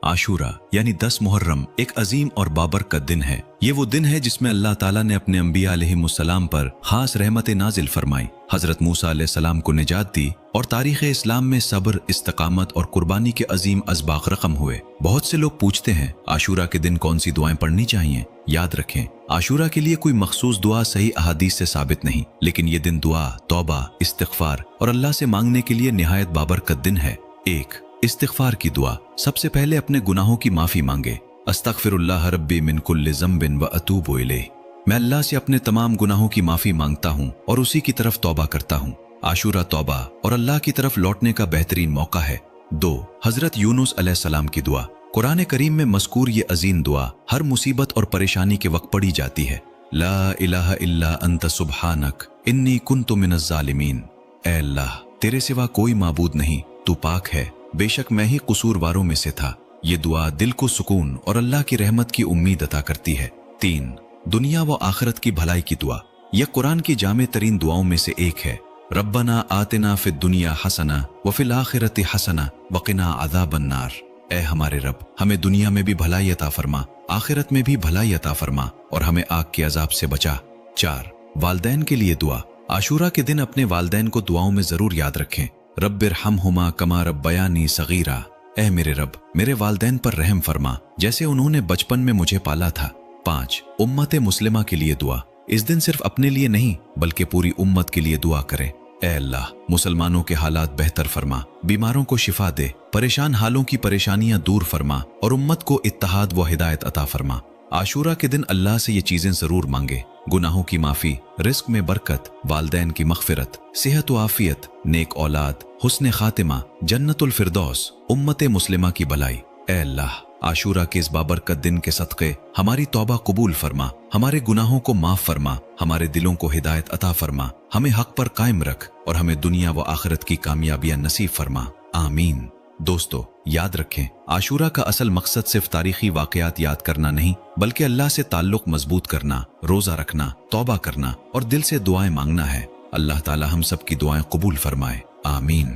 आशूरा यानी 10 मुहर्रम एक अजीम और बाबरकत दिन है। ये वो दिन है जिसमें अल्लाह ताला ने अपने अंबिया अलैहिमुस्सलाम पर खास रहमत नाजिल फरमाई, हजरत मूसा अलैहिस्सलाम को निजात दी और तारीख़ इस्लाम में सब्र, इस्तकामत और कुर्बानी के अजीम असबाक रकम हुए। बहुत से लोग पूछते हैं आशूरा के दिन कौन सी दुआएं पढ़नी चाहिए। याद रखें, आशूरा के लिए कोई मखसूस दुआ सही अहादीस से साबित नहीं, लेकिन ये दिन दुआ, तौबा, इस्तिग़फार और अल्लाह से मांगने के लिए निहायत बाबरकत दिन है। 1. इस्तिग़फार की दुआ। सबसे पहले अपने गुनाहों की माफ़ी मांगे। अस्तग़फिरुल्लाह रब्बी मिन कुल्लि ज़म्बिन व अतूबु इलैह। मैं अल्लाह से अपने तमाम गुनाहों की माफ़ी मांगता हूँ और उसी की तरफ तौबा करता हूँ। आशूरा तौबा और अल्लाह की तरफ लौटने का बेहतरीन मौका है। 2. हजरत यूनुस अलैहिस्सलाम की दुआ। कुरान करीम में मज़कूर ये अजीम दुआ हर मुसीबत और परेशानी के वक्त पढ़ी जाती है। ला इलाहा इल्ला अंत सुब्हानक इन्नी कुन्तु मिनज़ ज़ालिमीन। ऐ अल्लाह, तेरे सिवा कोई माबूद नहीं, तू पाक है, बेशक मैं ही कसूरवारों में से था। ये दुआ दिल को सुकून और अल्लाह की रहमत की उम्मीद अता करती है। 3. दुनिया व आखिरत की भलाई की दुआ। यह कुरान की जामे तरीन दुआओं में से एक है। रब्बना आतिना फिद दुनिया हसना व फिल आखिरति हसना वक़िना अज़ाबन नार। ऐ हमारे रब, हमें दुनिया में भी भलाई अता फरमा, आखिरत में भी भलाई अता फरमा और हमें आग के अजाब से बचा। 4. वालदैन के लिए दुआ। आशूरा के दिन अपने वालदैन को दुआओं में जरूर याद रखें। रब्बिरहमहुमा कमा रब्बयानी सगीरा। ऐ मेरे रब, मेरे वालदैन पर रहम फरमा जैसे उन्होंने बचपन में मुझे पाला था। 5. उम्मत मुस्लिमा के लिए दुआ। इस दिन सिर्फ अपने लिए नहीं बल्कि पूरी उम्मत के लिए दुआ करें। ऐ अल्लाह, मुसलमानों के हालात बेहतर फरमा, बीमारों को शिफा दे, परेशान हालों की परेशानियां दूर फरमा और उम्मत को इत्तेहाद व हिदायत अता फरमा। आशूरा के दिन अल्लाह से ये चीजें जरूर मांगे। गुनाहों की माफी, रिस्क में बरकत, वालदैन की मग़फ़िरत, सेहत व आफियत, नेक औलाद, हुस्न खातिमा, जन्नतुल फिरदौस, उम्मत मुस्लिमा की भलाई। ऐ अल्लाह, आशूरा के इस बाबरकत दिन के सदक़े हमारी तौबा कबूल फरमा, हमारे गुनाहों को माफ फरमा, हमारे दिलों को हिदायत अता फरमा, हमें हक पर कायम रख और हमें दुनिया व आखिरत की कामयाबियां नसीब फरमा। आमीन। दोस्तों, याद रखें, आशूरा का असल मकसद सिर्फ तारीखी वाक़यात याद करना नहीं बल्कि अल्लाह से ताल्लुक़ मजबूत करना, रोज़ा रखना, तौबा करना और दिल से दुआएं मांगना है। अल्लाह ताला हम सब की दुआएं कबूल फरमाए। आमीन।